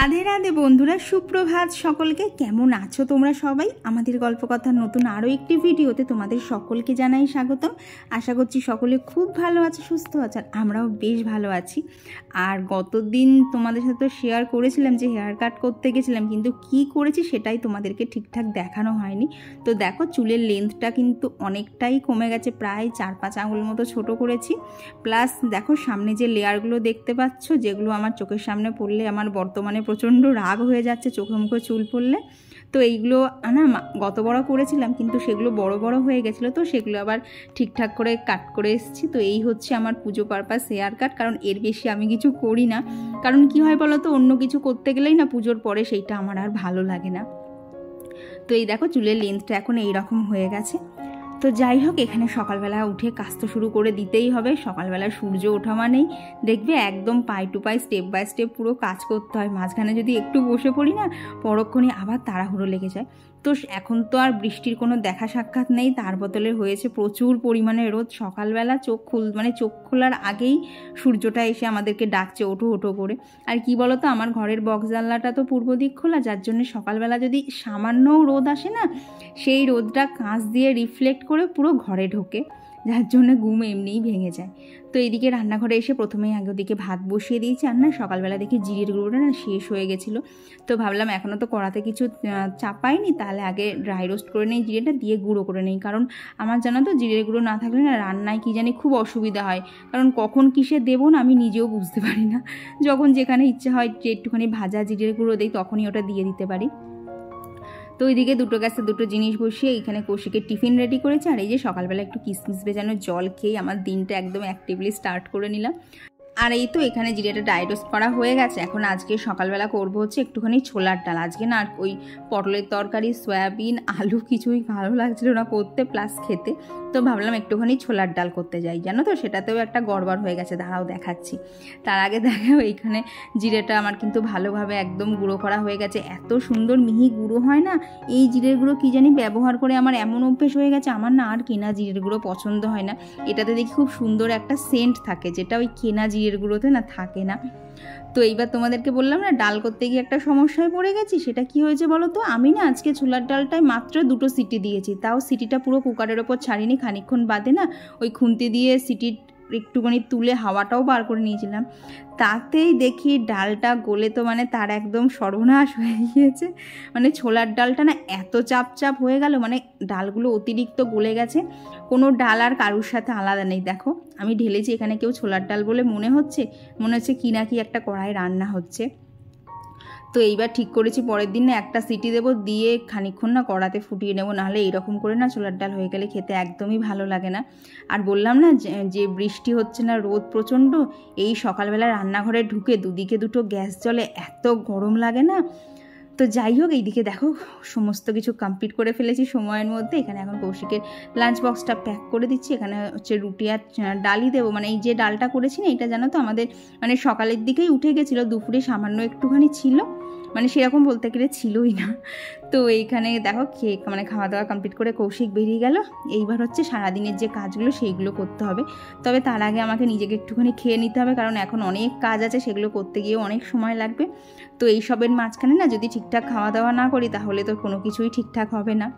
রাধে রাধে বন্ধুরা, সুপ্রভাত সকলকে। কেমন আছো তোমরা সবাই? আমাদের গল্পকথার নতুন আরও একটি ভিডিওতে তোমাদের সকলকে জানাই স্বাগতম। আশা করছি সকলে খুব ভালো আছে, সুস্থ আছে, আর আমরাও বেশ ভালো আছি। আর গতদিন তোমাদের সাথে শেয়ার করেছিলাম যে হেয়ার কাট করতে গেছিলাম, কিন্তু কি করেছি সেটাই তোমাদেরকে ঠিকঠাক দেখানো হয়নি। তো দেখো, চুলের লেন্থটা কিন্তু অনেকটাই কমে গেছে, প্রায় 4-5 আঙুল মতো ছোট করেছি। প্লাস দেখো, সামনে যে লেয়ারগুলো দেখতে পাচ্ছ, যেগুলো আমার চোখের সামনে পড়লে আমার বর্তমানে প্রচণ্ড রাগ হয়ে যাচ্ছে চোখে মুখে চুল পড়লে। তো এইগুলো না গত বড় করেছিলাম, কিন্তু সেগুলো বড় বড় হয়ে গেছিলো, তো সেগুলো আবার ঠিকঠাক করে কাট করে এসেছি। তো এই হচ্ছে আমার পুজো পারপাস হেয়ার কাট, কারণ এর বেশি আমি কিছু করি না। কারণ কি হয় বলো তো, অন্য কিছু করতে গেলেই না পুজোর পরে সেইটা আমার আর ভালো লাগে না। তো এই দেখো, চুলের লেন্থটা এখন এইরকম হয়ে গেছে। তো যাই হোক, এখানে সকালবেলা উঠে কাজ তো শুরু করে দিতেই হবে। সকালবেলা সূর্য ওঠা মানেই দেখবে একদম pie to pie, step by step পুরো কাজ করতে হয়। মাঝখানে যদি একটু বসে পড়ি না, পরক্ষণে আবার তাড়াহুড়ো লেগে যায়। তো এখন তো আর বৃষ্টির কোনো দেখা সাক্ষাৎ নেই, তার বদলে হয়েছে প্রচুর পরিমাণে রোদ। সকালবেলা চোখ খোলার আগেই সূর্যটা এসে আমাদেরকে ডাকছে, ওঠো ওঠো করে। আর কি বলতো, আমার ঘরের বক্স জানলাটা তো পূর্ব দিক খোলা, যার জন্য সকালবেলা যদি সামান্যও রোদ আসে না, সেই রোদটা কাঁচ দিয়ে রিফ্লেক্ট করে পুরো ঘরে ঢোকে, যার জন্য ঘুম এমনিই ভেঙে যায়। তো এইদিকে রান্নাঘরে এসে প্রথমেই আগে ওদিকে ভাত বসিয়ে দিয়েছি। আর না, সকালবেলা দেখি জিরের গুঁড়োটা না শেষ হয়ে গেছিলো। তো ভাবলাম এখনও তো কড়াতে কিছু চাপাইনি, তাহলে আগে ড্রাই রোস্ট করে নেই, জিরেটা দিয়ে গুঁড়ো করে নেই। কারণ আমার জানো তো, জিরের গুঁড়ো না থাকলে না রান্নায় কি জানি খুব অসুবিধা হয়। কারণ কখন কিসে দেবো না আমি নিজেও বুঝতে পারি না। যখন যেখানে ইচ্ছে হয় যে একটুখানি ভাজা জিরের গুঁড়ো দিই, তখনই ওটা দিয়ে দিতে পারি। তো ওইদিকে দুটো গ্যাসে দুটো জিনিস বসিয়ে এখানে কৌশিকে টিফিন রেডি করেছে। আর এই যে সকালবেলা একটু কিশমিশ ভেজানো জল খেয়ে আমার দিনটা একদম অ্যাক্টিভলি স্টার্ট করে নিলাম। আর এই তো এখানে জিরেটা ড্রাই রোস্ট করা হয়ে গেছে। এখন আজকে সকালবেলা করবো হচ্ছে একটুখানি ছোলার ডাল। আজকে না ওই পটলের তরকারি, সয়াবিন, আলু কিছুই ভালো লাগছিল না করতে প্লাস খেতে। তো ভাবলাম একটুখানি ছোলার ডাল করতে যাই, জানো তো সেটাতেও একটা গড়বড় হয়ে গেছে, দাঁড়াও দেখাচ্ছি। তার আগে দেখো, এইখানে জিরেটা আমার কিন্তু ভালোভাবে একদম গুঁড়ো করা হয়ে গেছে। এত সুন্দর মিহি গুঁড়ো হয় না এই জিরের গুঁড়ো, কী জানি ব্যবহার করে আমার এমন অভ্যেস হয়ে গেছে, আমার না আর কেনা জিরের গুঁড়ো পছন্দ হয় না। এটাতে দেখি খুব সুন্দর একটা সেন্ট থাকে, যেটা ওই কেনা জিরের গুঁড়োতে না থাকে না। তো এইবার তোমাদেরকে বললাম না, ডাল করতে গিয়ে একটা সমস্যায় পড়ে গেছি। সেটা কি হয়েছে বলো তো, আমি না আজকে ছোলার ডালটায় মাত্র 2টো সিটি দিয়েছি, তাও সিটিটা পুরো কুকারের ওপর ছাড়িনি। খানিকক্ষণ বাদে না ওই খুন্তি দিয়ে সিটির একটুখানি তুলে হাওয়াটাও বার করে নিয়েছিলাম। তাতেই দেখি ডালটা গলে তো মানে তার একদম সর্বনাশ হয়ে গিয়েছে। মানে ছোলার ডালটা না এত চাপ হয়ে গেল, মানে ডালগুলো অতিরিক্ত গলে গেছে। কোনো ডাল আর কারুর সাথে আলাদা নেই। দেখো আমি ঢেলেছি, এখানে কেউ ছোলার ডাল বলে মনে হচ্ছে কি না কি একটা কড়াই রান্না হচ্ছে। তো এইবার ঠিক করেছি পরের দিন না একটা সিটি দেবো, দিয়ে খানিকক্ষণ না কড়াতে ফুটিয়ে নেবো, নাহলে এইরকম করে না ছোলার ডাল হয়ে গেলে খেতে একদমই ভালো লাগে না। আর বললাম না যে বৃষ্টি হচ্ছে না, রোদ প্রচণ্ড। এই সকালবেলা রান্নাঘরে ঢুকে দুদিকে দুটো গ্যাস জ্বলে, এত গরম লাগে না। তো যাই হোক, এইদিকে দেখো সমস্ত কিছু কমপ্লিট করে ফেলেছি সময়ের মধ্যে। এখানে এখন কৌশিকের লাঞ্চ বক্সটা প্যাক করে দিচ্ছি। এখানে হচ্ছে রুটি আর ডালই দেবো। মানে এই যে ডালটা করেছি না, এটা জানো তো আমাদের মানে সকালের দিকেই উঠে গেছিলো, দুপুরে সামান্য একটুখানি ছিল, মানে সেরকম বলতে গেলে ছিলই না। তো এইখানে দেখো মানে খাওয়া দাওয়া কমপ্লিট করে কৌশিক বেরিয়ে গেল। এইবার হচ্ছে সারাদিনের যে কাজগুলো সেইগুলো করতে হবে। তবে তার আগে আমাকে নিজেকে একটুখানি খেয়ে নিতে হবে, কারণ এখন অনেক কাজ আছে, সেগুলো করতে গিয়েও অনেক সময় লাগবে। তো এইসবের মাঝখানে না যদি ঠিকঠাক খাওয়া দাওয়া না করি, তাহলে তো কোনো কিছুই ঠিকঠাক হবে না।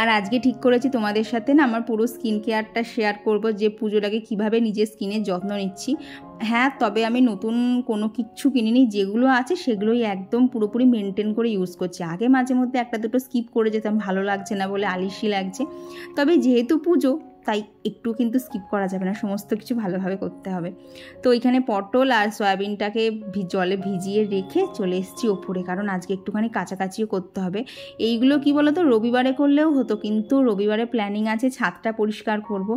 আর আজকে ঠিক করেছি তোমাদের সাথে না আমার পুরো স্কিন কেয়ারটা শেয়ার করব, যে পুজোর আগে কীভাবে নিজের স্কিনের যত্ন নিচ্ছি। হ্যাঁ, তবে আমি নতুন কোনো কিচ্ছু কিনিনি, যেগুলো আছে সেগুলোই একদম পুরোপুরি মেনটেন করে ইউজ করছি। আগে মাঝে মধ্যে একটা দুটো স্কিপ করে যেতাম, ভালো লাগছে না বলে, আলিশি লাগছে। তবে যেহেতু পুজো, তাই একটু কিন্তু স্কিপ করা যাবে না, সমস্ত কিছু ভালোভাবে করতে হবে। তো এখানে পটল আর সয়াবিনটাকে জলে ভিজিয়ে রেখে চলে এসেছি ওপরে, কারণ আজকে একটুখানি কাছাকাছিও করতে হবে। এইগুলো কি বলো তো, রবিবারে করলেও হতো, কিন্তু রবিবারে প্ল্যানিং আছে ছাদটা পরিষ্কার করব।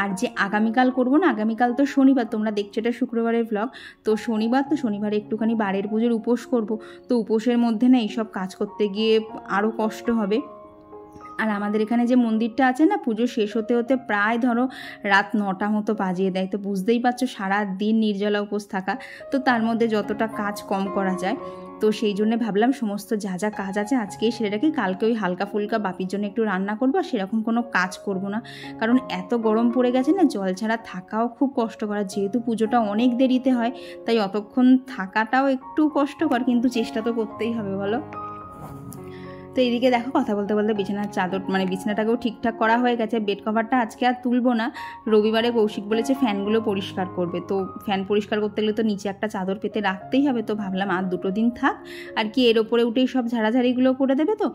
আর যে আগামীকাল করব না, আগামীকাল তো শনিবার, তোমরা দেখছো এটা শুক্রবারের ভ্লগ, তো শনিবারে একটুখানি বাড়ির পুজোর উপোস করব। তো উপোসের মধ্যে না এইসব কাজ করতে গিয়ে আরও কষ্ট হবে। আর আমাদের এখানে যে মন্দিরটা আছে না, পুজো শেষ হতে হতে প্রায় ধরো রাত 9টা মতো বাজিয়ে দেয়। তো বুঝতেই পারছো সারা দিন নির্জলা উপোস থাকা, তো তার মধ্যে যতটা কাজ কম করা যায়। তো সেই জন্য ভাবলাম সমস্ত যা যা কাজ আছে আজকেই সেরে রাখি, কালকে ওই হালকা ফুলকা বাপির জন্য একটু রান্না করবো, আর সেরকম কোনো কাজ করব না, কারণ এত গরম পড়ে গেছে না, জল ছাড়া থাকাও খুব কষ্টকর। যেহেতু পুজোটা অনেক দেরিতে হয় তাই অতক্ষণ থাকাটাও একটু কষ্টকর, কিন্তু চেষ্টা তো করতেই হবে বলো। তো এইদিকে দেখো কথা বলতে বলতে বিছানার চাদর মানে বিছানাটাকেও ঠিকঠাক করা হয়ে গেছে। বেড কভারটা আজকে আর তুলবো না, রবিবারে কৌশিক বলেছে ফ্যানগুলো পরিষ্কার করবে, তো ফ্যান পরিষ্কার করতে গেলে তো নিচে একটা চাদর পেতে রাখতেই হবে, তো ভাবলাম আর 2 দিন থাক, আর কি এর ওপরে উঠেই সব ঝাড়াঝাড়িগুলো করে দেবে, তো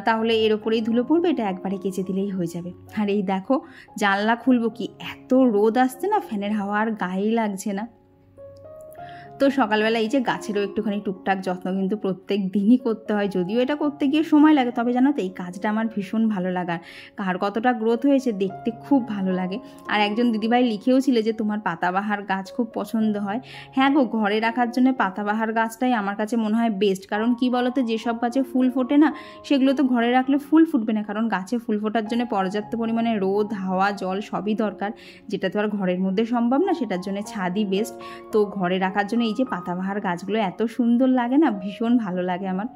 তাহলে এর ওপরেই ধুলো পড়বে, এটা একবারে কেচে দিলেই হয়ে যাবে। আর এই দেখো জানলা খুলবো কি, এত রোদ আসছে না, ফ্যানের হাওয়া আর গায়েই লাগছে না। তো সকালবেলা এই যে গাছেরও একটুখানি টুকটাক যত্ন কিন্তু প্রত্যেক দিনই করতে হয়, যদিও এটা করতে গিয়ে সময় লাগে, তবে জানো তো এই কাজটা আমার ভীষণ ভালো লাগার। কার কতটা গ্রোথ হয়েছে দেখতে খুব ভালো লাগে। আর একজন দিদিভাই লিখেও ছিল যে তোমার পাতাবাহার গাছ খুব পছন্দ হয়। হ্যাঁ গো, ঘরে রাখার জন্য পাতাবাহার গাছটাই আমার কাছে মনে হয় বেস্ট, কারণ কি বলতো, যেসব গাছে ফুল ফোটে না সেগুলো তো ঘরে রাখলে ফুল ফুটবে না, কারণ গাছে ফুল ফোটার জন্য পর্যাপ্ত পরিমাণে রোদ, হাওয়া, জল সবই দরকার, যেটা তো আর ঘরের মধ্যে সম্ভব না, সেটার জন্য ছাদই বেস্ট। তো ঘরে রাখার জন্য এই যে পাতাবাহার গাছগুলো এত সুন্দর লাগে না, ভীষণ ভালো লাগে আমার।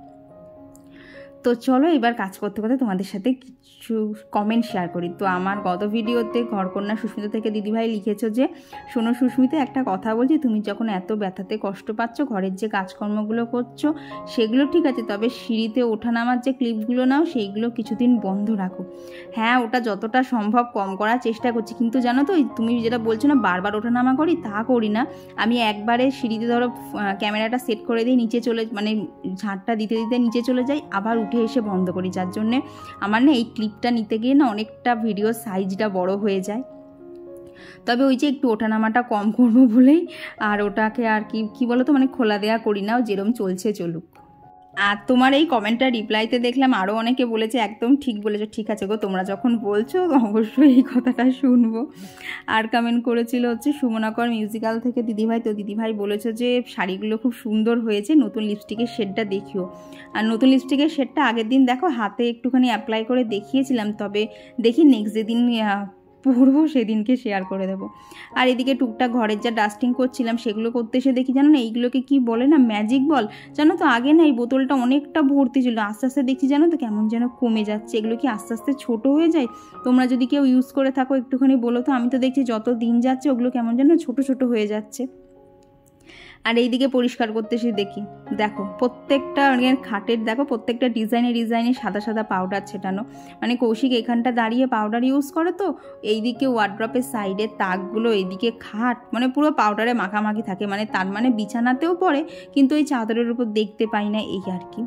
তো চলো এবার কাজ করতে করতে তোমাদের সাথে কিছু কমেন্ট শেয়ার করি। তো আমার গত ভিডিওতে ঘরকন্যা সুস্মিতা থেকে দিদিভাই লিখেছো যে শোনো সুস্মিতা, একটা কথা বলছি, তুমি যখন এত ব্যথাতে কষ্ট পাচ্ছ, ঘরের যে কাজকর্মগুলো করছো সেগুলো ঠিক আছে, তবে সিঁড়িতে ওঠা নামার যে ক্লিপগুলো নাও সেইগুলো কিছুদিন বন্ধ রাখো। হ্যাঁ, ওটা যতটা সম্ভব কম করার চেষ্টা করছি, কিন্তু জানো তো তুমি যেটা বলছো না বারবার ওঠা নামা করি, তা করি না। আমি একবারে সিঁড়িতে ধরো ক্যামেরাটা সেট করে দিই, নিচে চলে মানে ঝাঁটটা দিতে দিতে নিচে চলে যাই, আবার উঠে এসে বন্ধ করি, যার জন্যে আমার না এই ক্লিপটা নিতে গিয়ে না অনেকটা ভিডিওর সাইজটা বড় হয়ে যায়। তবে ওই যে একটু ওঠানামাটা কম করবো বলেই আর ওটাকে আর কি বলো তো মানে খোলা দেয়া করি না, যেরকম চলছে চলুক। আর তোমার এই কমেন্টটা রিপ্লাইতে দেখলাম আরও অনেকে বলেছে একদম ঠিক বলেছো। ঠিক আছে গো, তোমরা যখন বলছো অবশ্যই এই কথাটা শুনবো। আর কমেন্ট করেছিল হচ্ছে সুমনাকর মিউজিক্যাল থেকে দিদিভাই, তো দিদিভাই বলেছো যে শাড়িগুলো খুব সুন্দর হয়েছে, নতুন লিপস্টিকের শেডটা দেখিও। আর নতুন লিপস্টিকের শেডটা আগের দিন দেখো হাতে একটুখানি অ্যাপ্লাই করে দেখিয়েছিলাম, তবে দেখি নেক্সট যেদিন পরবো সেদিনকে শেয়ার করে দেবো। আর এদিকে টুকটাক ঘরের যা ডাস্টিং করছিলাম সেগুলো করতে এসে দেখি জানো না এইগুলোকে কি বলে না, ম্যাজিক বল। জানো তো আগে না এই বোতলটা অনেকটা ভর্তি ছিল, আস্তে আস্তে দেখছি জানো তো কেমন যেন কমে যাচ্ছে, এগুলো কি আস্তে আস্তে ছোটো হয়ে যায়? তোমরা যদি কেউ ইউজ করে থাকো একটুখানি বলো তো, আমি তো দেখছি যত দিন যাচ্ছে ওগুলো কেমন যেন ছোটো ছোটো হয়ে যাচ্ছে। আর এইদিকে পরিষ্কার করতে এসে দেখি দেখো প্রত্যেকটা খাটের দেখো প্রত্যেকটা ডিজাইনে সাদা সাদা পাউডার ছেটানো, মানে কৌশিক এখানটা দাঁড়িয়ে পাউডার ইউজ করে, তো এইদিকে ওয়ার্ড্রপের সাইডের তাকগুলো, এইদিকে খাট মানে পুরো পাউডারে মাখামাখি থাকে, মানে তার মানে বিছানাতেও পড়ে কিন্তু ওই চাদরের উপর দেখতে পাই না, এই আর কি।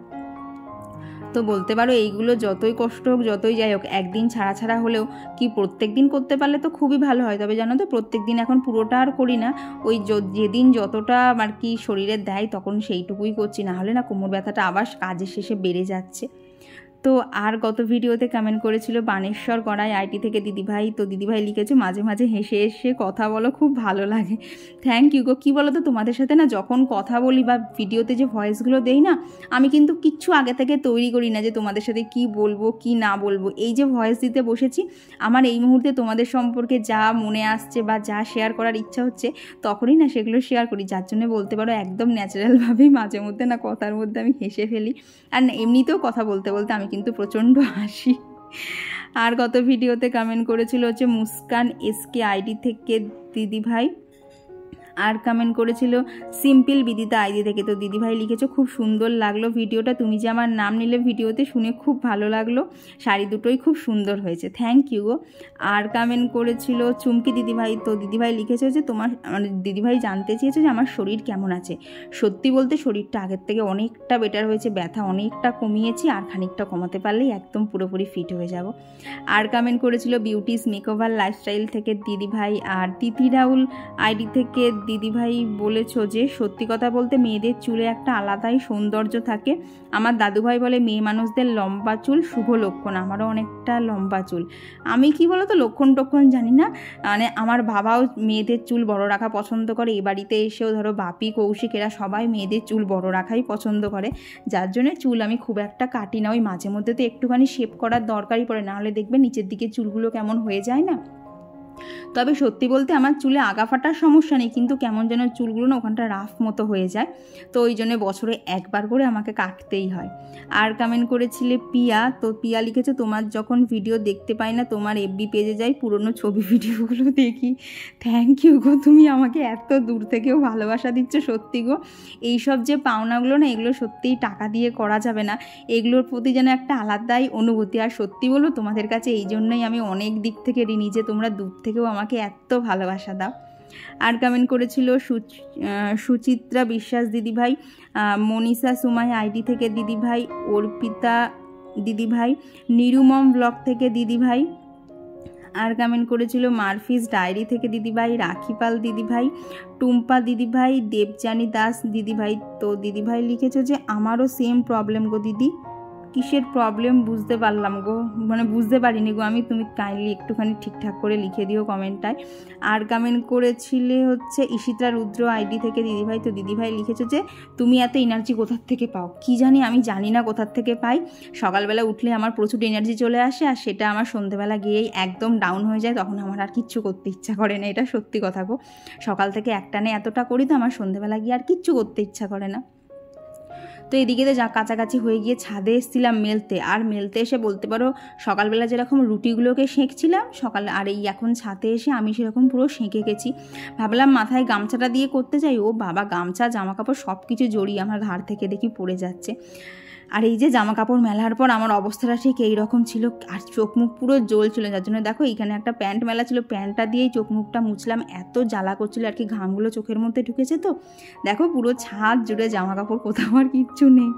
তো বলতে পারো এইগুলো যতই কষ্ট হোক যতই যাই হোক একদিন ছাড়া ছাড়া হলেও কি প্রত্যেক দিন করতে পারলে তো খুবই ভালো হয়। তবে জানো তো প্রত্যেক দিন এখন পুরোটা আর করি না, ওই যেদিন যতটা আর কি শরীরে দেয় তখন সেইটুকুই করছি, না হলে না কোমর ব্যথাটা আবার কাজের শেষে বেড়ে যাচ্ছে। তো আর গত ভিডিওতে কমেন্ট করেছিল বানেশ্বর গড়াই আইটি থেকে দিদিভাই, তো দিদিভাই লিখেছে মাঝে মাঝে হেসে হেসে কথা বলো, খুব ভালো লাগে। থ্যাংক ইউ গো। কী বলো তো তোমাদের সাথে না যখন কথা বলি বা ভিডিওতে যে ভয়েসগুলো দেই না, আমি কিন্তু কিচ্ছু আগে থেকে তৈরি করি না যে তোমাদের সাথে কি বলবো কি না বলবো। এই যে ভয়েস দিতে বসেছি, আমার এই মুহূর্তে তোমাদের সম্পর্কে যা মনে আসছে বা যা শেয়ার করার ইচ্ছা হচ্ছে তখনই না সেগুলো শেয়ার করি, যার জন্য বলতে পারো একদম ন্যাচারালভাবেই মাঝে মধ্যে না কথার মধ্যে আমি হেসে ফেলি। আর এমনিতেও কথা বলতে বলতে আমি কিন্তু প্রচণ্ড হাসি। আর গত ভিডিওতে কমেন্ট করেছিল হচ্ছে মুস্কান এসকে আইডি থেকে দিদিভাই, আর কমেন্ট করেছিল সিম্পল বিদিতা আইডি থেকে, তো দিদিভাই লিখেছো খুব সুন্দর লাগলো ভিডিওটা, তুমি যে আমার নাম নিলে ভিডিওতে শুনে খুব ভালো লাগলো, শাড়ি দুটোই খুব সুন্দর হয়েছে, থ্যাংক ইউ গো। আর কমেন্ট করেছিল চুমকি দিদিভাই, তো দিদিভাই লিখেছে যে তোমার মানে দিদিভাই জানতে চেয়েছে যে আমার শরীর কেমন আছে। সত্যি বলতে শরীরটা আগের থেকে অনেকটা বেটার হয়েছে, ব্যথা অনেকটা কমিয়েছি, আর খানিকটা কমাতে পারলেই একদম পুরোপুরি ফিট হয়ে যাব। আর কমেন্ট করেছিল বিউটিস মেকওভার লাইফস্টাইল থেকে দিদিভাই, আর তিথি রাহুল আইডি থেকে দিদিভাই বলেছো যে সত্যি কথা বলতে মেয়েদের চুলে একটা আলাদাই সৌন্দর্য থাকে, আমার দাদুভাই বলে মেয়ে মানুষদের লম্বা চুল শুভ লক্ষণ, আমারও অনেকটা লম্বা চুল। আমি কি বলতো লক্ষণ টক্ষণ জানি না, মানে আমার বাবাও মেয়েদের চুল বড় রাখা পছন্দ করে, এ বাড়িতে এসেও ধরো বাপি কৌশিক এরা সবাই মেয়েদের চুল বড় রাখাই পছন্দ করে, যার জন্য চুল আমি খুব একটা কাটি না, ওই মাঝে মধ্যে তো একটুখানি শেপ করার দরকারই পড়ে, না হলে দেখবে নিচের দিকে চুলগুলো কেমন হয়ে যায় না। তবে সত্যি বলতে আমার চুলে আগা ফাটার সমস্যা নেই, কিন্তু কেমন যেন চুলগুলো না ওখানটা রাফ মতো হয়ে যায়, তো ওই জন্য বছরে একবার করে আমাকে কাটতেই হয়। আর কমেন্ট করেছিলে পিয়া, তো পিয়া লিখেছে তোমার যখন ভিডিও দেখতে পাই না তোমার এফবি পেজে যাই, পুরনো ছবি ভিডিওগুলো দেখি। থ্যাংক ইউ গো, তুমি আমাকে এত দূর থেকেও ভালোবাসা দিচ্ছ, সত্যি গো। এইসব যে পাওনাগুলো না এগুলো সত্যিই টাকা দিয়ে করা যাবে না, এগুলোর প্রতি যেন একটা আলাদাই অনুভূতি। আর সত্যি বলো তোমাদের কাছে এই জন্যই আমি অনেক দিক থেকে ঋণী যে তোমরা দূর থেকেও আমাকে এত ভালোবাসা দাও। আর কমেন্ট করেছিল সুচিত্রা বিশ্বাস দিদিভাই, মনীষা সুমাই আইডি থেকে দিদিভাই, অর্পিতা দিদিভাই, নিরুমম ব্লগ থেকে দিদিভাই। আর কমেন্ট করেছিল মারফিস ডায়েরি থেকে দিদিভাই, রাখিপাল দিদিভাই, টুম্পা দিদিভাই, দেবযানী দাস দিদিভাই। তো দিদিভাই লিখেছে যে আমারও সেম প্রবলেম গো দিদি। কিসের প্রবলেম বুঝতে পারলাম গো, মানে বুঝতে পারিনি গো আমি, তুমি কাইন্ডলি একটুখানি ঠিকঠাক করে লিখে দিও কমেন্টটায়। আর কমেন্ট করেছিলে হচ্ছে ঈশিতা রুদ্র আইডি থেকে দিদিভাই। তো দিদিভাই লিখেছে যে তুমি এত এনার্জি কোথার থেকে পাও। কি জানি, আমি জানি না কোথার থেকে পাই। সকালবেলা উঠলে আমার প্রচুর এনার্জি চলে আসে, আর সেটা আমার সন্ধ্যেবেলা গিয়েই একদম ডাউন হয়ে যায়, তখন আমার আর কিচ্ছু করতে ইচ্ছা করে না। এটা সত্যি কথা গো, সকাল থেকে একটানে এতটা করি তো আমার সন্ধ্যেবেলা গিয়ে আর কিচ্ছু করতে ইচ্ছা করে না। তো এদিকে তো যা কাছাকাছি হয়ে গিয়ে ছাদে এসেছিলাম মেলতে, আর মেলতে এসে বলতে পারো সকালবেলা যেরকম রুটিগুলোকে সেঁকছিলাম সকালে, আর এই এখন ছাদে এসে আমি সেরকম পুরো সেঁকে গেছি। ভাবলাম মাথায় গামছাটা দিয়ে করতে যাই, ও বাবা গামছা জামা কাপড় সব কিছু জড়িয়ে আমার ঘাড় থেকে দেখি পড়ে যাচ্ছে। আর এই যে জামা কাপড় মেলার পর আমার অবস্থাটা ঠিক এইরকম ছিল, আর চোখ মুখ পুরো জ্বলছিল। যার জন্য দেখো এইখানে একটা প্যান্ট মেলা ছিল, প্যান্টটা দিয়েই চোখ মুখটা মুছলাম, এত জ্বালা করছিল আর কি, ঘামগুলো চোখের মধ্যে ঢুকেছে। তো দেখো পুরো ছাদ জুড়ে জামা কাপড়, কোথাও আর কিচ্ছু নেই।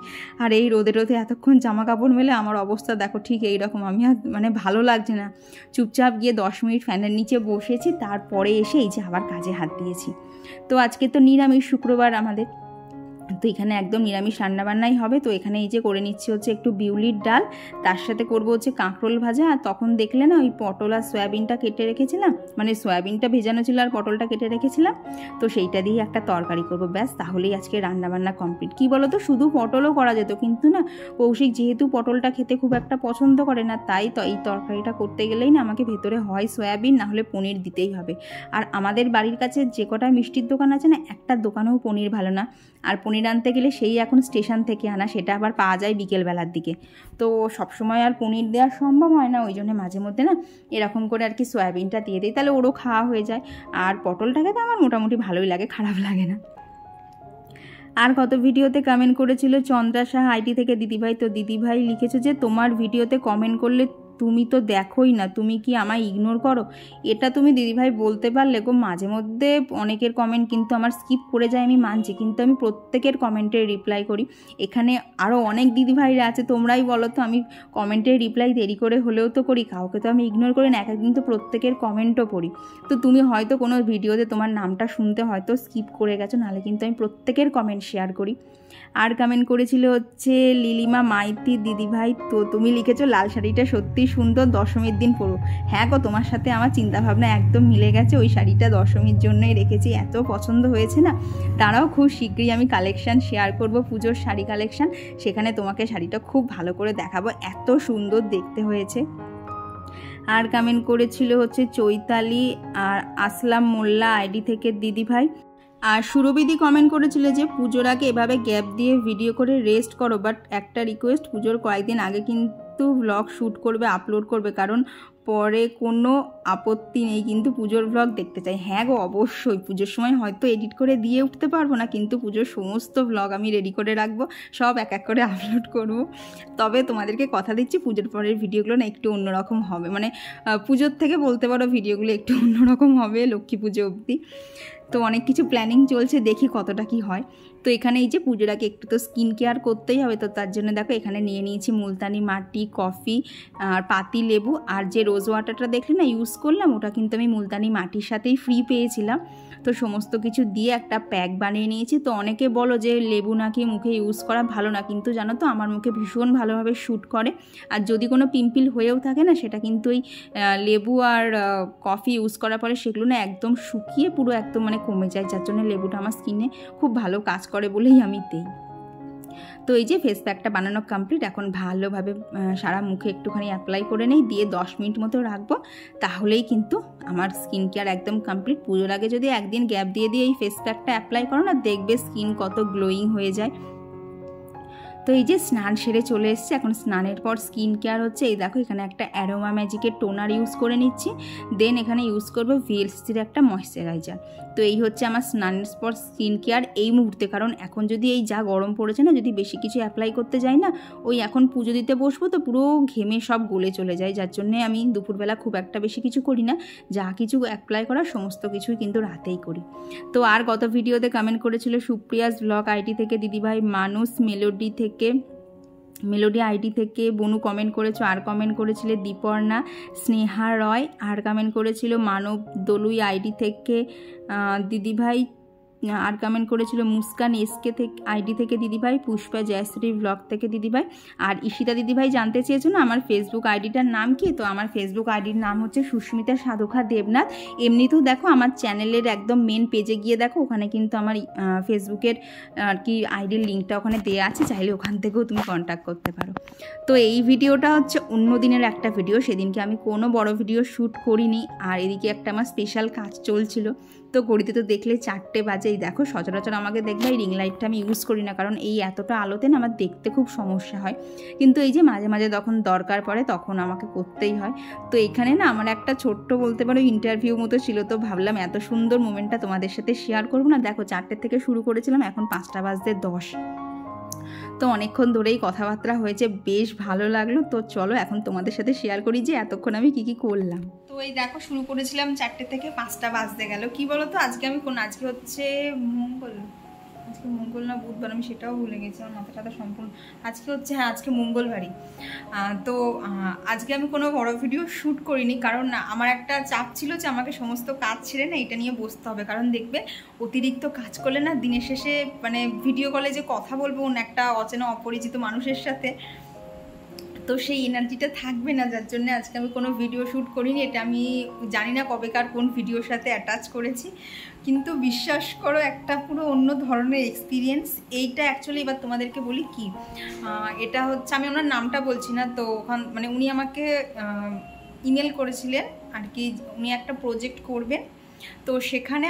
আর এই রোদে রোদে এতক্ষণ জামা কাপড় মেলে আমার অবস্থা দেখো ঠিক এইরকম। আমি আর মানে ভালো লাগছে না, চুপচাপ গিয়ে 10 মিনিট ফ্যানের নিচে বসেছি, তারপরে এসে এই যে আবার কাজে হাত দিয়েছি। তো আজকে তো নিরামিষ, শুক্রবার আমাদের, তো এখানে একদম নিরামিষ রান্নাবান্নাই হবে। তো এখানে এই যে করে নিচ্ছি হচ্ছে একটু বিউলির ডাল, তার সাথে করবো হচ্ছে কাঁকরোল ভাজা। আর তখন দেখলে না ওই পটল আর সয়াবিনটা কেটে রেখেছিলাম, মানে সয়াবিনটা ভেজানো ছিল আর পটলটা কেটে রেখেছিলাম, তো সেইটা দিয়ে একটা তরকারি করবো, ব্যাস তাহলেই আজকে রান্নাবান্না কমপ্লিট। কি বলো তো, শুধু পটলও করা যেত, কিন্তু না কৌশিক যেহেতু পটলটা খেতে খুব একটা পছন্দ করে না, তাই তো এই তরকারিটা করতে গেলেই না আমাকে ভেতরে হয় সয়াবিন না হলে পনির দিতেই হবে। আর আমাদের বাড়ির কাছে যে কটা মিষ্টির দোকান আছে না, একটা দোকানেও পনির ভালো না, আর পনির আনতে গেলে সেই এখন স্টেশন থেকে আনা, সেটা আবার পাওয়া যায় বিকেলবেলার দিকে। তো সবসময় আর পনির দেওয়া সম্ভব হয় না, ওই জন্য মাঝে মধ্যে না এরকম করে আর কি সয়াবিনটা দিয়ে দিই, তাহলে ওরও খাওয়া হয়ে যায়। আর পটলটাকে তো আমার মোটামুটি ভালোই লাগে, খারাপ লাগে না। আর কত ভিডিওতে কমেন্ট করেছিল চন্দ্রা সাহা আইডি থেকে দিদিভাই। তো দিদিভাই লিখেছে যে তোমার ভিডিওতে কমেন্ট করলে তুমি তো দেখোই না, তুমি কি আমায় ইগনোর করো? এটা তুমি দিদিভাই বলতে পারলে গো। মাঝে মধ্যে অনেকের কমেন্ট কিন্তু আমার স্কিপ করে যায়, আমি মানছি, কিন্তু আমি প্রত্যেকের কমেন্টের রিপ্লাই করি। এখানে আরও অনেক দিদিভাইরা আছে, তোমরাই বলো তো, আমি কমেন্টের রিপ্লাই দেরি করে হলেও তো করি, কাউকে তো আমি ইগনোর করি না, এক একদিন তো প্রত্যেকের কমেন্টও পড়ি। তো তুমি হয়তো কোনো ভিডিওতে তোমার নামটা শুনতে হয়তো স্কিপ করে গেছো, নাহলে কিন্তু আমি প্রত্যেকের কমেন্ট শেয়ার করি। আর কমেন্ট করেছিল হচ্ছে লিলিমা মাইতি দিদিভাই। তো তুমি লিখেছো লাল শাড়িটা সত্যি সুন্দর, দশমীর দিন পরো। হ্যাঁ গো, তোমার সাথে আমার চিন্তাভাবনা একদম মিলে গেছে, ওই শাড়িটা দশমীর জন্যই রেখেছি, এত পছন্দ হয়েছে না। তারাও খুব শীঘ্রই আমি কালেকশান শেয়ার করব, পুজোর শাড়ি কালেকশান, সেখানে তোমাকে শাড়িটা খুব ভালো করে দেখাবো, এত সুন্দর দেখতে হয়েছে। আর কমেন্ট করেছিল হচ্ছে চৈতালি আর আসলাম মোল্লা আইডি থেকে দিদিভাই। আর সুরবিদি কমেন্ট করেছিল যে পুজোর আগে এভাবে গ্যাপ দিয়ে ভিডিও করে রেস্ট করো, বাট একটা রিকোয়েস্ট, পুজোর কয়েকদিন আগে কিন্তু ব্লগ শ্যুট করবে, আপলোড করবে, কারণ পরে কোনো আপত্তি নেই, কিন্তু পুজোর ব্লগ দেখতে চাই। হ্যাঁ গো অবশ্যই, পুজোর সময় হয়তো এডিট করে দিয়ে উঠতে পারবো না, কিন্তু পুজোর সমস্ত ব্লগ আমি রেডি করে রাখবো, সব এক এক করে আপলোড করব। তবে তোমাদেরকে কথা দিচ্ছি পুজোর পরের ভিডিওগুলো না একটু অন্যরকম হবে, মানে পুজোর থেকে বলতে পারো ভিডিওগুলো একটু অন্যরকম হবে লক্ষ্মী পুজো অবধি। তো অনেক কিছু প্ল্যানিং চলছে, দেখি কতটা কি হয়। তো এখানে এই যে পুজোর আগে একটু তো স্কিন কেয়ার করতেই হবে, তো তার জন্য দেখো এখানে নিয়ে নিয়েছি মুলতানি মাটি, কফি আর পাতি লেবু, আর যে রোজ ওয়াটারটা দেখলে না ইউজ করলাম, ওটা কিন্তু আমি মুলতানি মাটির সাথেই ফ্রি পেয়েছিলাম। তো সমস্ত কিছু দিয়ে একটা প্যাক বানিয়ে নিয়েছি। তো অনেকে বলো যে লেবু নাকি মুখে ইউজ করা ভালো না, কিন্তু জানো তো আমার মুখে ভীষণ ভালোভাবে শ্যুট করে। আর যদি কোনো পিম্পল হয়েও থাকে না, সেটা কিন্তু ওই লেবু আর কফি ইউজ করার পরে সেগুলো না একদম শুকিয়ে পুরো একদম মানে কমে যায়, যার জন্য লেবুটা আমার স্কিনে খুব ভালো কাজ করে বলেই আমি দিই। তো এই যে ফেস প্যাকটা বানানো কমপ্লিট। এখন ভালোভাবে সারা মুখে একটুখানি অ্যাপ্লাই করে নেই, দিয়ে 10 মিনিট মতো রাখবো, তাহলেই কিন্তু আমার স্কিন কেয়ার একদম কমপ্লিট। পুজোর আগে যদি একদিন গ্যাপ দিয়ে এই ফেস প্যাকটা অ্যাপ্লাই করো না, দেখবে স্কিন কত গ্লোয়িং হয়ে যায়। তো এই যে স্নান সেরে চলে এসেছে, এখন স্নানের পর স্কিন কেয়ার হচ্ছে। এই দেখো এখানে একটা অ্যারোমা ম্যাজিকের টোনার ইউজ করে নিচ্ছি, দেন এখানে ইউজ করবো ভিএলসিসির একটা ময়শ্চারাইজার। তো এই হচ্ছে আমার স্নানের পর স্কিন কেয়ার এই মুহূর্তে। কারণ এখন যদি এই যা গরম পড়েছে না, যদি বেশি কিছু অ্যাপ্লাই করতে যাই না, ওই এখন পুজো দিতে বসবো তো পুরো ঘেমে সব গলে চলে যায়, যার জন্যে আমি দুপুরবেলা খুব একটা বেশি কিছু করি না, যা কিছু অ্যাপ্লাই করার সমস্ত কিছুই কিন্তু রাতেই করি। তো আর গত ভিডিওতে কমেন্ট করেছিল সুপ্রিয়াস ব্লগ আইডি থেকে দিদিভাই, মানুষ মেলোডি আইডি থেকে বনু কমেন্ট করেছো, আর কমেন্ট করেছিলে দীপর্ণা, স্নেহা রয়, আর কমেন্ট করেছিল মানব দলুই আইডি থেকে দিদিভাই, আর কমেন্ট করেছিল মুস্কান এসকে থেকে আইডি থেকে দিদিভাই, পুষ্পা জয়শ্রী ব্লগ থেকে দিদিভাই, আর ঈশিতা দিদিভাই জানতে চেয়েছো না আমার ফেসবুক আইডিটার নাম কি। তো আমার ফেসবুক আইডির নাম হচ্ছে সুস্মিতা সাধুখা দেবনাথ। এমনিতেও দেখো আমার চ্যানেলের একদম মেন পেজে গিয়ে দেখো, ওখানে কিন্তু আমার ফেসবুকের আর কি আইডির লিঙ্কটা ওখানে দেওয়া আছে, চাইলে ওখান থেকেও তুমি কন্ট্যাক্ট করতে পারো। তো এই ভিডিওটা হচ্ছে অন্য দিনের একটা ভিডিও, সেদিনকে আমি কোনো বড় ভিডিও শ্যুট করিনি, আর এদিকে একটা আমার স্পেশাল কাজ চলছিল। তো ঘড়িতে তো দেখলে 4টে বাজে। এই দেখো সচরাচর আমাকে দেখবে এই রিং লাইটটা আমি ইউজ করি না, কারণ এই এতটা আলোতে না আমার দেখতে খুব সমস্যা হয়, কিন্তু এই যে মাঝে মাঝে যখন দরকার পড়ে তখন আমাকে করতেই হয়। তো এখানে না আমার একটা ছোট্ট বলতে পারো ইন্টারভিউ মতো ছিল, তো ভাবলাম এত সুন্দর মোমেন্টটা তোমাদের সাথে শেয়ার করবো না। দেখো 4টে থেকে শুরু করেছিলাম, এখন 5টা বাজতে 10। তো অনেকক্ষণ ধরেই কথাবার্তা হয়েছে, বেশ ভালো লাগলো। তো চলো এখন তোমাদের সাথে শেয়ার করি যে এতক্ষণ আমি কি করলাম। তো এই দেখো শুরু করেছিলাম 4টে থেকে 5টা বাজতে গেল। কি বলো তো আজকে আমি আজকে হচ্ছে মঙ্গল না বুধবার, আমি সেটাও ভুলে গেছি, আমার মাথাটা সম্পূর্ণ। আজকে হচ্ছে আজকে মঙ্গলবারই। তো আজকে আমি কোনো বড় ভিডিও শ্যুট করিনি, কারণ আমার একটা চাপ ছিল যে আমাকে সমস্ত কাজ ছেড়ে না এটা নিয়ে বসতে হবে। কারণ দেখবে অতিরিক্ত কাজ করলে না দিনের শেষে মানে ভিডিও কলে যে কথা বলবো একটা অচেনা অপরিচিত মানুষের সাথে, তো সেই এনার্জিটা থাকবে না, যার জন্য আজকে আমি কোনো ভিডিও শ্যুট করিনি। এটা আমি জানি না কবেকার কোন ভিডিওর সাথে অ্যাটাচ করেছি, কিন্তু বিশ্বাস করো একটা পুরো অন্য ধরনের এক্সপিরিয়েন্স এইটা। অ্যাকচুয়ালি এবার তোমাদেরকে বলি কি, এটা হচ্ছে আমি ওনার নামটা বলছি না, তো ওখান মানে উনি আমাকে ইমেল করেছিলেন আর কি, উনি একটা প্রজেক্ট করবেন। তো সেখানে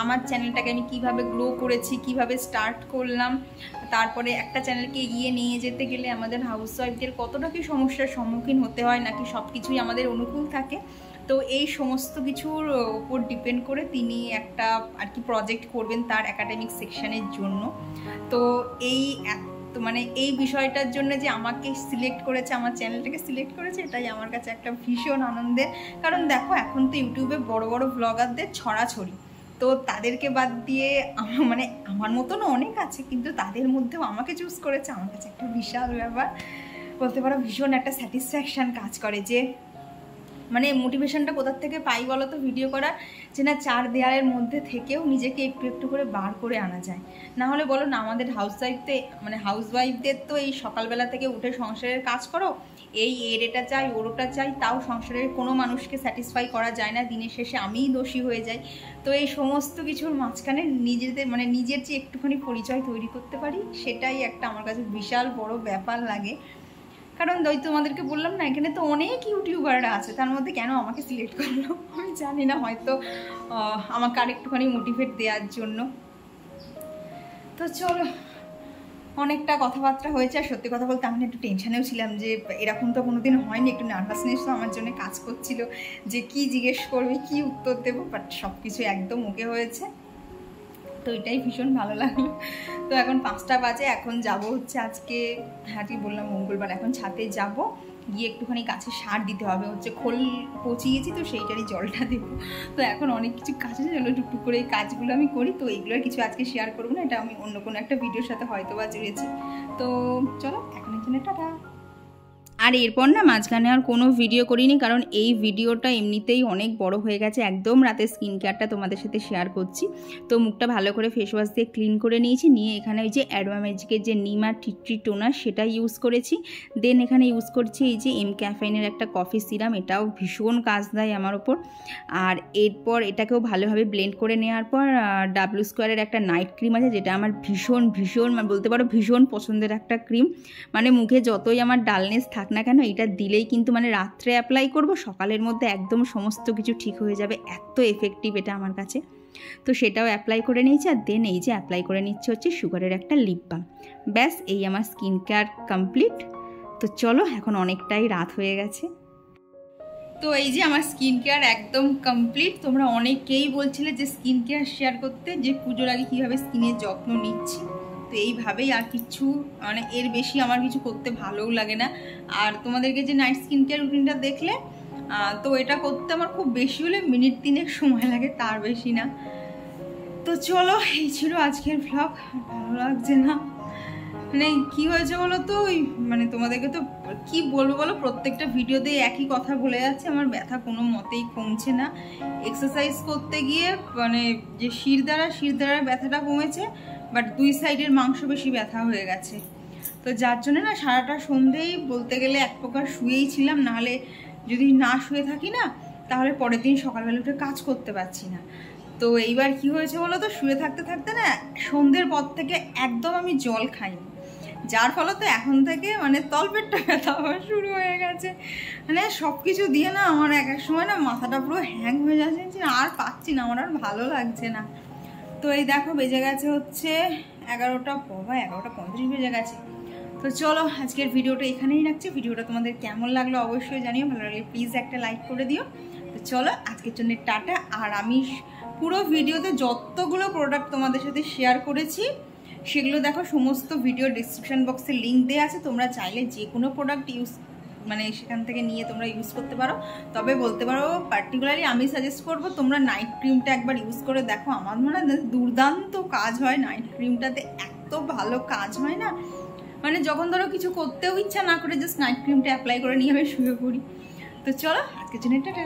আমার চ্যানেলটাকে আমি কিভাবে গ্রো করেছি, কিভাবে স্টার্ট করলাম, তারপরে একটা চ্যানেলকে এগিয়ে নিয়ে যেতে গেলে আমাদের হাউসওয়াইফদের কতটা কি সমস্যার সম্মুখীন হতে হয়, নাকি সব কিছুই আমাদের অনুকূল থাকে। তো এই সমস্ত কিছুর উপর ডিপেন্ড করে তিনি একটা আর কি প্রজেক্ট করবেন তার একাডেমিক সেকশনের জন্য। তো এই বিষয়টার জন্য যে আমাকে সিলেক্ট করেছে, আমার চ্যানেলটাকে সিলেক্ট করেছে, এটাই আমার কাছে একটা ভীষণ আনন্দের। কারণ দেখো এখন তো ইউটিউবে বড় বড় ব্লগারদের ছড়াছড়ি, তো তাদেরকে বাদ দিয়ে আমার মতন অনেক আছে, কিন্তু তাদের মধ্যেও আমাকে চুজ করেছে, আমার কাছে একটা বিশাল ব্যাপার বলতে পারো। ভীষণ একটা স্যাটিসফ্যাকশান কাজ করে যে মোটিভেশনটা কোথার থেকে পাই বলো তো ভিডিও করার, যে না 4 দেয়ালের মধ্যে থেকেও নিজেকে একটু একটু করে বার করে আনা যায়। না হলে বলো না আমাদের হাউসওয়াইফদের তো এই সকালবেলা থেকে উঠে সংসারের কাজ করো, এর এটা চাই ওর ওটা চাই, তাও সংসারের কোনো মানুষকে স্যাটিসফাই করা যায় না, দিনের শেষে আমিই দোষী হয়ে যাই। তো এই সমস্ত কিছুর মাঝখানে নিজের যে একটুখানি পরিচয় তৈরি করতে পারি, সেটাই একটা আমার কাছে বিশাল বড় ব্যাপার লাগে। কারণ তোমাদেরকে বললাম না এখানে তো অনেক ইউটিউবাররা আছে, তার মধ্যে কেন আমাকে সিলেক্ট করলো আমি জানি না, হয়তো আমাকে আর একটুখানি মোটিভেট দেওয়ার জন্য। তো চলো অনেকটা কথাবার্তা হয়েছে, আর সত্যি কথা বলতে আমি একটু টেনশানেও ছিলাম যে এরকম তো কোনোদিন হয়নি, একটু নার্ভাসনেসও আমার জন্য কাজ করছিল যে কি জিজ্ঞেস করবে, কি উত্তর দেবো, বাট সব কিছু একদম ওকে হয়েছে। তো এটাই ভীষণ ভালো লাগলো। তো এখন 5টা বাজে, এখন যাব হচ্ছে আজকে ঠিক বললাম মঙ্গলবার, এখন ছাদে যাব, গিয়ে একটুখানি গাছে সার দিতে হবে, হচ্ছে খোল পচিয়েছি তো সেইটারই জলটা দেবো। তো এখন অনেক কিছু কাজ আছে, চলো টুকটুক করে এই কাজগুলো আমি করি। তো এইগুলোর কিছু আজকে শেয়ার করবো না, এটা আমি অন্য কোনো একটা ভিডিওর সাথে হয়তো বা জুড়েছি। তো চলো এখন জন্য টাটা। আর এরপর না মাঝখানে আর কোনো ভিডিও করিনি, কারণ এই ভিডিওটা এমনিতেই অনেক বড় হয়ে গেছে। একদম রাতে স্কিন কেয়ারটা তোমাদের সাথে শেয়ার করছি। তো মুখটা ভালো করে ফেস ওয়াশ দিয়ে ক্লিন করে নিয়েছি, নিয়ে এখানে ওই যে অ্যারোমা ম্যাজিকের যে নিম আর টি ট্রি টোনার সেটা ইউজ করেছি। দেন এখানে ইউজ করছি এই যে এম ক্যাফেইনের একটা কফি সিরাম, এটাও ভীষণ কাজ দেয় আমার ওপর। আর এরপর এটাকেও ভালোভাবে ব্লেন্ড করে নেওয়ার পর ডাব্লু স্কোয়ারের একটা নাইট ক্রিম আছে, যেটা আমার ভীষণ বলতে পারো ভীষণ পছন্দের একটা ক্রিম। মানে মুখে যতই আমার ডালনেস থাক না কেন, এটা দিলেই কিন্তু মানে রাত্রে অ্যাপ্লাই করব, সকালের মধ্যে একদম সমস্ত কিছু ঠিক হয়ে যাবে, এত এফেক্টিভ এটা আমার কাছে। তো সেটাও অ্যাপ্লাই করে নিয়েছি। আর দেন এই যে অ্যাপ্লাই করে নিচ্ছে হচ্ছে সুগারের একটা লিপ বাম। ব্যাস এই আমার স্কিন কেয়ার কমপ্লিট। তো চলো, এখন অনেকটাই রাত হয়ে গেছে। তো এই যে আমার স্কিন কেয়ার একদম কমপ্লিট। তোমরা অনেকেই বলছিলে যে স্কিন কেয়ার শেয়ার করতে, যে পুজোর আগে কীভাবে স্কিনের যত্ন নিচ্ছি। তো এইভাবেই, আর কিছু মানে এর বেশি আমার কিছু করতে ভালোও লাগে না। আর তোমাদেরকে যে নাইট স্কিন কেয়ার রুটিনটা দেখলে, তো এটা করতে আমার খুব বেশি হলে মিনিট 3 সময় লাগে, তার বেশি না। তো চলো, এই ছিল আজকের ভ্লগ। ভালো লাগছে না, মানে কী হয়েছে বলো তো, ওই মানে তোমাদেরকে তো কি বলবো বলো, প্রত্যেকটা ভিডিওতে একই কথা বলে যাচ্ছে। আমার ব্যথা কোনো মতেই কমছে না। এক্সারসাইজ করতে গিয়ে মানে যে শিরদাঁড়ার ব্যথাটা কমেছে, বাট 2 সাইডের মাংস বেশি ব্যথা হয়ে গেছে। তো যার জন্য না সারাটা সন্ধেই বলতে গেলে এক প্রকার শুয়েই ছিলাম। নাহলে যদি না শুয়ে থাকি না, তাহলে পরের দিন সকালবেলা উঠে কাজ করতে পারছি না। তো এইবার কি হয়েছে বলো তো, শুয়ে থাকতে থাকতে না সন্ধ্যের পর থেকে একদম আমি জল খাইনি, যার ফলে তো এখন থেকে মানে তলপেটটা ব্যথা হওয়া শুরু হয়ে গেছে। মানে সব কিছু দিয়ে না আমার এক সময় না মাথাটা পুরো হ্যাং হয়ে যাচ্ছে, আর পাচ্ছি না, আমার আর ভালো লাগছে না। তো এই দেখো বেজে গেছে হচ্ছে 11:35 বেজে গেছে। তো চলো, আজকের ভিডিওটা এখানেই রাখছি। ভিডিওটা তোমাদের কেমন লাগলো অবশ্যই জানিও, ভালো লাগলে প্লিজ একটা লাইক করে দিও। তো চলো, আজকের জন্য টাটা। আর আমি পুরো ভিডিওতে যতগুলো প্রোডাক্ট তোমাদের সাথে শেয়ার করেছি সেগুলো দেখো, সমস্ত ভিডিও ডিসক্রিপশন বক্সে লিঙ্ক দেওয়া আছে। তোমরা চাইলে যে কোনো প্রোডাক্ট মানে সেখান থেকে নিয়ে তোমরা ইউজ করতে পারো। তবে বলতে পারো পার্টিকুলারলি আমি সাজেস্ট করবো তোমরা নাইট ক্রিমটা একবার ইউজ করে দেখো। আমার মনে হয় দুর্দান্ত কাজ হয় নাইট ক্রিমটাতে, এত ভালো কাজ হয় না। মানে যখন ধরো কিছু করতেও ইচ্ছা না করে, জাস্ট নাইট ক্রিমটা অ্যাপ্লাই করে নিয়ে আমি শুয়ে পড়ি। তো চলো, আজকের জন্য টাটা।